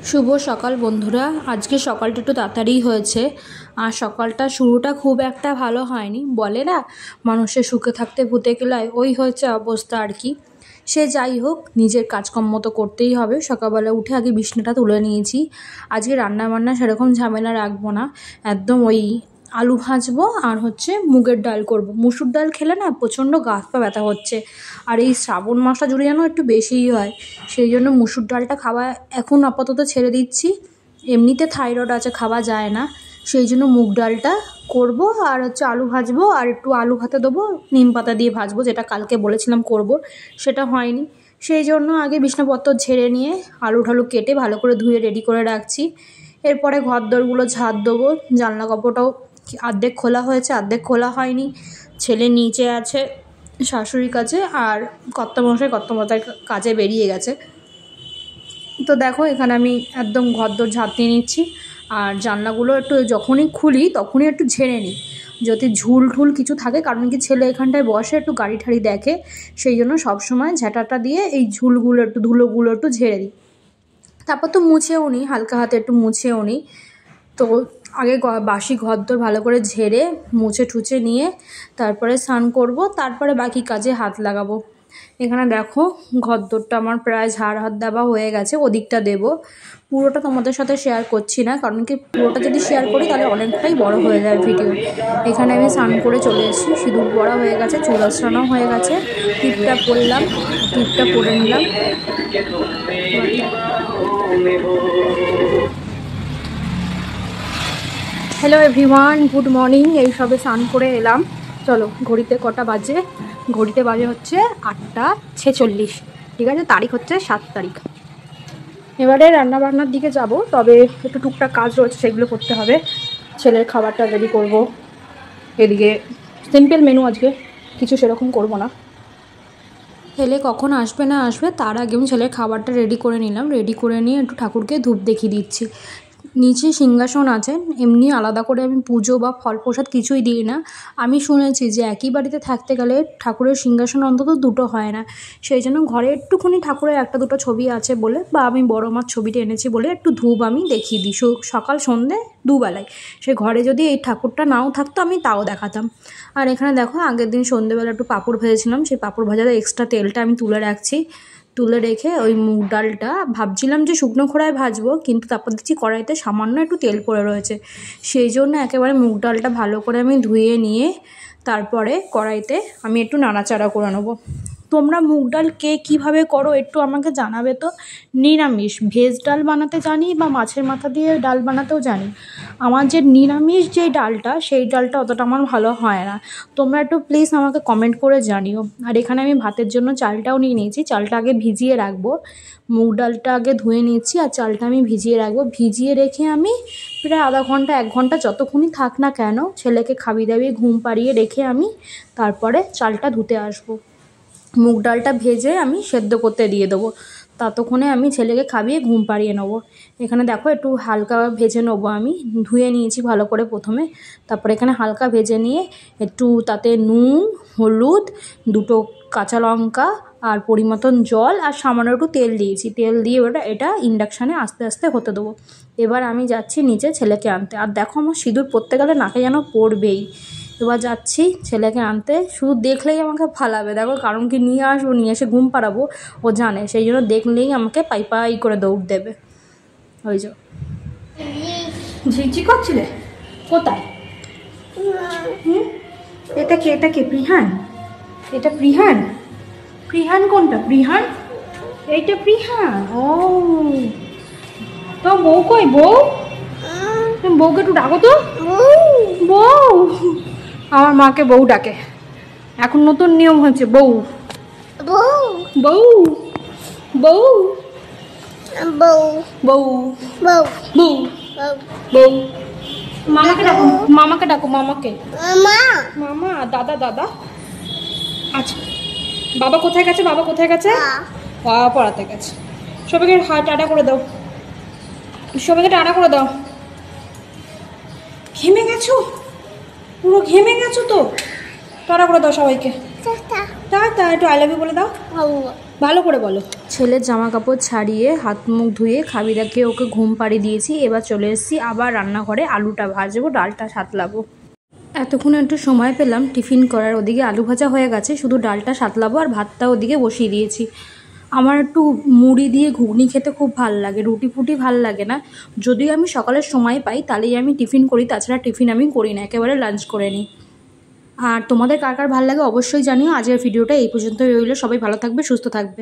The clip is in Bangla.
শুভ সকাল বন্ধুরা। আজকে সকালটা একটু তাড়াতাড়িই হয়েছে, আর সকালটা শুরুটা খুব একটা ভালো হয়নি। বলে না, মানুষের সুখে থাকতে ভূতে কিলায়, ওই হচ্ছে অবস্থা আর কি। সে যাই হোক, নিজের কাজকর্ম তো করতেই হবে। সকালবেলা উঠে আগে বিছনাটা তুলে নিয়েছি। আজকে রান্নাবান্না সেরকম ঝামেলা রাখবো না, একদম ওই আলু ভাজবো আর হচ্ছে মুগের ডাল করব। মুসুর ডাল খেলে না প্রচণ্ড গা হাত পা ব্যথা হচ্ছে, আর এই শ্রাবণ মাসটা জুড়ে যেন একটু বেশিই হয়, সেই জন্য মুসুর ডালটা খাওয়া এখন আপাতত ছেড়ে দিচ্ছি। এমনিতে থাইরয়েড আছে, খাওয়া যায় না, সেই জন্য মুগ ডালটা করব। আর হচ্ছে আলু ভাজবো, আর একটু আলু ভাতে দেবো নিম পাতা দিয়ে ভাজবো, যেটা কালকে বলেছিলাম করব, সেটা হয়নি। সেই জন্য আগে বিছনাপত্র ঝেড়ে নিয়ে আলু ঠালু কেটে ভালো করে ধুয়ে রেডি করে রাখছি। এরপরে ঘর দরগুলো ঝাড় দেবো। জানলা কাপড়টাও অর্ধেক খোলা হয়েছে, অর্ধেক খোলা হয়নি। ছেলে নিচে আছে শাশুড়ির কাছে, আর কর্তামশাই কাজে বেরিয়ে গেছে। তো দেখো, এখানে আমি একদম ঘরদোর ঝাঁট দিয়ে নিচ্ছি, আর জানলাগুলো একটু যখনই খুলি তখনই একটু ঝেড়ে নিই, যদি ঝুল ঠুল কিছু থাকে। কারণ কি, ছেলে এখানটায় বসে একটু গাড়ি ঠাড়ি দেখে, সেই জন্য সবসময় ঝাঁটাটা দিয়ে এই ঝুলগুলো একটু ধুলোগুলো একটু ঝেড়ে দিই। তারপর তো মুছেও নিই, হালকা হাতে একটু মুছেও নিই। তো আগে বাসি ঘরদোর ভালো করে ঝেড়ে মুছে টুছে নিয়ে তারপরে স্নান করব, তারপরে বাকি কাজে হাত লাগাবো। এখানে দেখো, ঘরদোরটা আমার প্রায় ঝাড় হাত দেওয়া হয়ে গেছে, ওদিকটা দেব। পুরোটা তোমাদের সাথে শেয়ার করছি না, কারণ কি পুরোটা যদি শেয়ার করি তাহলে অনেকটাই বড় হয়ে যায় ভিডিও। এখানে আমি স্নান করে চলে এসেছি, সিঁদুর পরা হয়ে গেছে, চুল আঁচড়ানো হয়ে গেছে, টিপটা পরলাম, টিপটা পরে নিলাম। Hello everyone, good morning. এই সবে স্নান করে এলাম। চলো, ঘড়িতে কটা বাজে? ঘড়িতে বাজে হচ্ছে 8:46। ঠিক আছে, তারিখ হচ্ছে 7 তারিখ। এবারে রান্নাবান্নার দিকে যাব, তবে একটু টুকটাক কাজ রয়েছে, সেগুলো করতে হবে। ছেলের খাবারটা রেডি করব। এদিকে সিম্পল মেনু, আজকে কিছু সেরকম করব না। ছেলে কখন আসবে না আসবে তার আগে আমি ছেলের খাবারটা রেডি করে নিলাম। রেডি করে নিয়ে একটু ঠাকুরকে ধূপ দেখিয়ে দিচ্ছি। নিচে সিংহাসন আছে, এমনি আলাদা করে আমি পুজো বা ফল প্রসাদ কিছুই দিই না। আমি শুনেছি যে একই বাড়িতে থাকতে গেলে ঠাকুরের সিংহাসন অন্তত দুটো হয় না, সেই জন্য ঘরে একটুখানি ঠাকুরের একটা দুটো ছবি আছে বলে, বা আমি বড় মার ছবিটা এনেছি বলে একটু ধূপ আমি দেখিয়ে দিই সকাল সন্ধে দুবেলায়। সে ঘরে যদি এই ঠাকুরটা নাও থাকতো আমি তাও দেখাতাম। আর এখানে দেখো, আগের দিন সন্ধেবেলা একটু পাঁপড় ভেজেছিলাম, সেই পাঁপড় ভাজার এক্সট্রা তেলটা আমি তুলে রাখছি। তুলে রেখে ওই মুগ ডালটা ভাবছিলাম যে শুকনো খোলায় ভাজবো, কিন্তু তারপর দেখছি কড়াইতে সামান্য একটু তেল পড়ে রয়েছে, সেই জন্য একেবারে মুগ ডালটা ভালো করে আমি ধুয়ে নিয়ে তারপরে কড়াইতে আমি একটু নাড়াচাড়া করে নেবো। তোমরা মুগ ডাল কে কীভাবে করো একটু আমাকে জানাবে তো। নিরামিষ ভেজ ডাল বানাতে জানি, বা মাছের মাথা দিয়ে ডাল বানাতেও জানি। আমার যে নিরামিষ যে ডালটা, সেই ডালটা অতটা আমার ভালো হয় না। তোমরা একটু প্লিজ আমাকে কমেন্ট করে জানিও। আর এখানে আমি ভাতের জন্য চালটাও নিয়ে নিয়েছি, চালটা আগে ভিজিয়ে রাখবো। মুগ ডালটা আগে ধুয়ে নিচ্ছি, আর চালটা আমি ভিজিয়ে রাখবো। ভিজিয়ে রেখে আমি প্রায় আধা ঘন্টা 1 ঘন্টা যতক্ষণই থাক না কেন, ছেলেকে খাবি দাবিয়ে ঘুম পাড়িয়ে রেখে আমি তারপরে চালটা ধুতে আসবো। মুগ ডালটা ভেজে আমি সেদ্ধ করতে দিয়ে দেবো, ততক্ষণে আমি ছেলেকে খাবিয়ে ঘুম পাড়িয়ে নেবো। এখানে দেখো, একটু হালকা ভেজে নেবো। আমি ধুয়ে নিয়েছি ভালো করে প্রথমে, তারপরে এখানে হালকা ভেজে নিয়ে একটু তাতে নুন, হলুদ, 2টো কাঁচা লঙ্কা আর পরিমতন জল আর সামান্য একটু তেল দিয়েছি। তেল দিয়ে এটা ইন্ডাকশানে আস্তে আস্তে হতে দেবো। এবার আমি যাচ্ছি নিচে ছেলেকে আনতে। আর দেখো, আমার সিঁদুর পরতে গেলে নাকে যেন পড়বেই। এবার যাচ্ছি ছেলেকে আনতে, শুধু দেখলেই আমাকে ফালাবে। দেখো, কারণ কি, নিয়ে আসবো, নিয়ে এসে ঘুম পাড়াবো, ও জানে, সেই জন্য দেখলেই আমাকে পাই পাই করে দৌড় দেবে। ওই যে ঝিকঝিক করছিলে কোথায়? এটা কে? এটা কে? প্রিহান? এটা প্রিহান? প্রিহান কোনটা? প্রিহান? এইটা প্রিহান? ও, তো বউ কই? বউ, তুমি বউকে একটু ডাকো তো। বউ, আমার মাকে বউ ডাকে, এখন নতুন নিয়ম হচ্ছে বউ বউ বউ বউ বউ বউ বউ বউ বউ। মামাকে ডাকো, মামাকে ডাকো, মামাকে। মামা, দাদা, দাদা। আচ্ছা, বাবা কোথায় গেছে? বাবা কোথায় গেছে? বাবা পড়াতে গেছে। সবাইকে টাটা করে দাও, সবাইকে টাটা করে দাও। ঘেমে গেছো, পুরো ঘেমে গেছো তো, টাটা করে দাও সবাইকে। টাটা, একটু আই লাভ ইউ বলে দাও। ভালো করে বলো। ছেলের জামা কাপড় ছাড়িয়ে হাত মুখ ধুয়ে খাবিরাকে ওকে ঘুম পাড়িয়ে দিয়েছি। এবার চলে এসেছি আবার রান্নাঘরে, আলুটা ভাজবো, ডালটা সাঁতলাবো। এতক্ষণ একটু সময় পেলাম টিফিন করার। ওদিকে আলু ভাজা হয়ে গেছে, শুধু ডালটা সাঁতলাবো আর ভাতটা ওদিকে বসিয়ে দিয়েছি। আমার একটু মুড়ি দিয়ে ঘুগনি খেতে খুব ভাল লাগে, রুটি ফুটি ভাল লাগে না। যদিও আমি সকালের সময় পাই তাহলেই আমি টিফিন করি, তাছাড়া টিফিন আমি করি না, একেবারে লাঞ্চ করে নিই। আর তোমাদের কার কার ভালো লাগে অবশ্যই জানিও। আজকের ভিডিওটা এই পর্যন্তই রইল। সবাই ভালো থাকবে, সুস্থ থাকবে।